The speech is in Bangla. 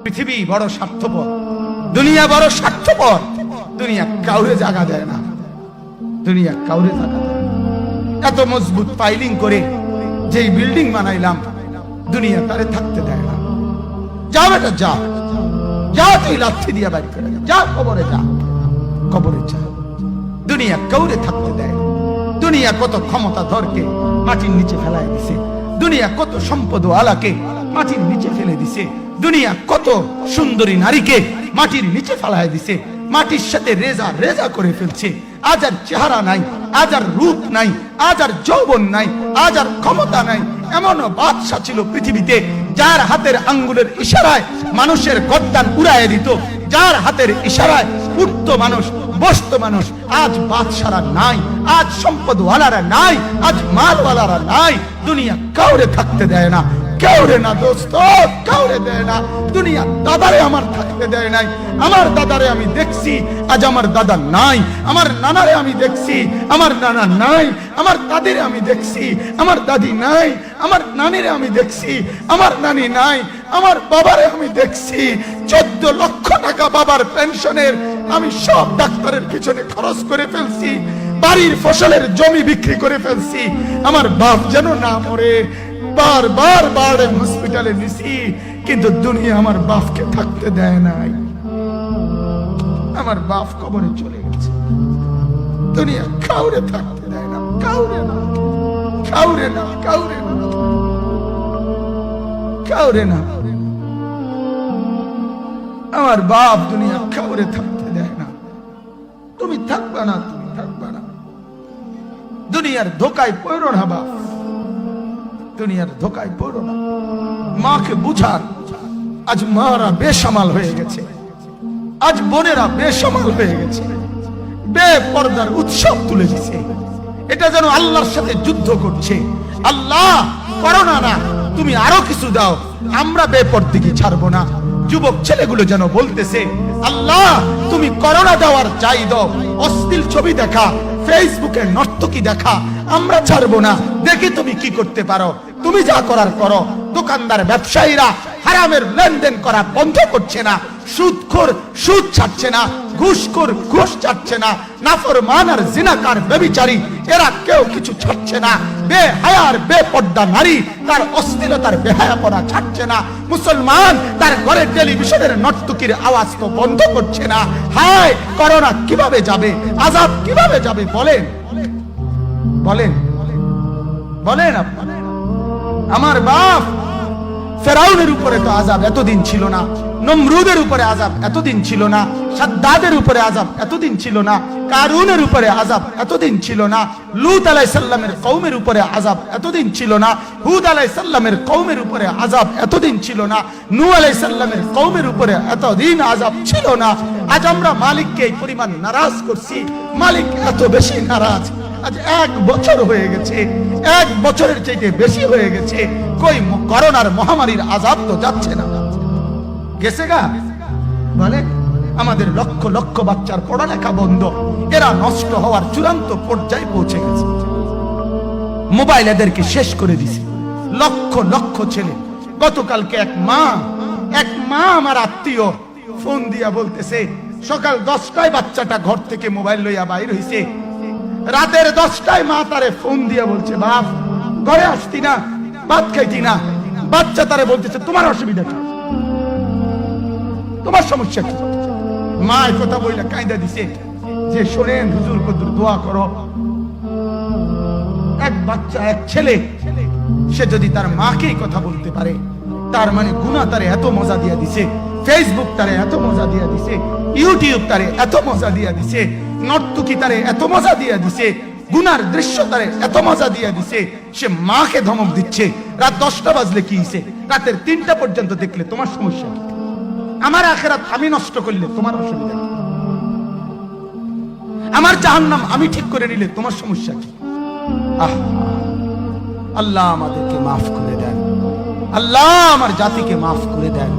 পৃথিবী বড় স্বার্থপর, দুনিয়া বড় স্বার্থপর। দুনিয়া কাউরে জায়গা দেয় না, দুনিয়া কাউরে জায়গা দেয় না। এত মজবুত ফাইলিং করে যেই বিল্ডিং বানাইলাম, দুনিয়া তারে থাকতে দেয় না। যা বেটা যা, যা তুই লাথি দিয়া বাইর করে যা, কবরে যা, কবরে যা। দুনিয়া কাউরে থাকতে দেয় না। দুনিয়া কত ক্ষমতা ধরকে মাটির নিচে ফেলায় দিছে, দুনিয়া কত সম্পদ আলাকে মাটির নিচে ফেলে দিছে, দুনিয়া কত সুন্দরী নারীকে মাটির নিচে ফেলায় দিছে, মাটির সাথে রেজা রেজা করে ফেলছে। আজ আর চেহারা নাই, আজ আর রূপ নাই, আজ আর যৌবন নাই, আজ আর ক্ষমতা নাই। এমন বাদশা ছিল পৃথিবীতে যার হাতের আঙ্গুলের ইশারায় মানুষের গর্দান উড়াইয়া দিত, যার হাতের ইশারায় উঠত মানুষ, বসত মানুষ। আজ বাদশারা নাই, আজ সম্পদওয়ালারা নাই, আজ মালওয়ালারা নাই। দুনিয়া কাউরে থাকতে দেয় না, কাউরে না দোস্ত, কাউরে দেয় না। দুনিয়া দাদারে আমার থাকতে দেয় নাই। আমার দাদারে আমি দেখছি, আজ আমার দাদা নাই। আমার নানারে আমি দেখছি, আমার নানা নাই। আমার দাদিরে আমি দেখছি, আমার দাদি নাই। আমার নানিরে আমি দেখছি, আমার নানি নাই। আমার বাবারে আমি দেখছি, 14 লক্ষ টাকা বাবার পেনশনের আমি সব ডাক্তারের পিছনে খরচ করে ফেলছি, বাড়ির ফসলের জমি বিক্রি করে ফেলছি। আমার বাপ যেন না মরে বারবার বারে হসপিটালে নিছি, কিন্তু দুনিয়া আমার বাপকে থাকতে দেয় নাই। আমার বাপ কবরে চলে গেছে। দুনিয়া কাউরে থাকতে দেয় না, কাউরে না, কাউরে না, কাউরে না, কাউরে না। আমার বাপ দুনিয়া কাউরে থাকতে দেয় না। তুমি থাকবা না, তুমি থাকবা না। দুনিয়ার ধোকায় পড়ো না বাপ, দুনিয়ার ধোকায় পড়ো না। মাকে বুঝার, আজ মারা বেসামাল হয়ে গেছে, আজ বোনেরা বেসামাল হয়ে গেছে, বেপরদার উৎসব তুলে দিছে। এটা যেন আল্লাহর সাথে যুদ্ধ করছে। আল্লাহ করোনা না, তুমি আরো কিছু দাও, আমরা বেপরদিকে ছাড়বো না। যুবক ছেলেগুলো যেন বলতেছে, আল্লাহ তুমি করোনা দেওয়ার চাই দাও, অশ্লীল ছবি দেখা, ফেসবুকে নর্তকী দেখা আমরা ছাড়বো না। দেখি তুমি কি করতে পারো, তুমি যা করার করো। দোকানদার ব্যবসায়ীরা হারামের লেনদেন করা বন্ধ করছে না, সুদখোর সুদ ছাড়ছে না, ঘুষখোর ঘুষ ছাড়ছে না, নাফরমান আর জিনাকার ব্যভিচারী এরা কেউ কিছু ছাড়ছে না। বেহায়ার বেপর্দা নারী তার অশ্লীলতার বেহায়াপনা ছাড়ছে না। মুসলমান তার ঘরের টেলিভিশনের নর্তকীর আওয়াজ তো বন্ধ করছে না। হায় করোনা কিভাবে যাবে, আযাব কিভাবে যাবে বলেন, বলেন, বলেন আপনারা। আমার বাপ ফেরাউনের উপরে তো আযাব এতদিন ছিল না, নমরুদের উপরে আযাব এতদিন ছিল না, সাদ্দাদের উপরে আযাব এতদিন ছিল না, কারুনের উপরে আযাব এতদিন ছিল না, লূত আলাইহিস সালামের কওমের উপরে আযাব এতদিন ছিল না, হুদ আলাইহিস সালামের কওমের উপরে আযাব এতদিন ছিল না, নূহ আলাইহিস সালামের কওমের উপরে এতদিন আযাব ছিল না। আজ আমরা মালিককে এই পরিমাণ নারাজ করছি, মালিক এত বেশি নারাজ। আজ 1 বছর হয়ে গেছে, 1 বছরের চাইতে বেশি হয়ে গেছে, কই করোনার মহামারীর আযাব তো যাচ্ছে না, গেছে গা বলে। আমাদের লক্ষ লক্ষ বাচ্চার পড়ালেখা বন্ধ, এরা নষ্ট হওয়ার চূড়ান্ত পর্যায়ে পৌঁছে গেছে। মোবাইল এদেরকে শেষ করে দিছে, লক্ষ লক্ষ ছেলে। গতকালকে এক মা আমার আত্মীয় ফোন দিয়া বলতেছে, সকাল 10টায় বাচ্চাটা ঘর থেকে মোবাইল লইয়া বাইর হইছে, রাতের 10টায় মা তারে ফোন দিয়া বলছে, বাপ ঘরে আসতি না, ভাত খাইতি না। বাচ্চা তারে বলতেছে, তোমার অসুবিধা কি, তোমার সমস্যা কি? মা এই কথা বইলা কাঁদা দিছে যে, শোনেন হুজুর কদ্দুর দোয়া করো। এক বাচ্চা, এক ছেলে, সে যদি তার মাকে কথা বলতে পারে, তার মানে গুনাহ তারে এত মজা দিয়া দিছে, ফেসবুক তারে এত মজা দিয়া দিছে, ইউটিউব তারে এত মজা দিয়া দিছে, নর্তকী তারে এত মজা দিয়া দিছে, গুনার দৃশ্য তারে এত মজা দিয়া দিছে, সে মাকে ধমক দিচ্ছে। রাত 10টা বাজলে কি হইছে, রাতের 3টা পর্যন্ত দেখলে তোমার সমস্যা কি? আমার আখিরাত আমি নষ্ট করলে তোমার অসুবিধা কি? আমার জাহান্নাম আমি ঠিক করে নিলে তোমার সমস্যা কি? আল্লাহ আমাদেরকে মাফ করে দেন, আল্লাহ আমার জাতিকে মাফ করে দেন।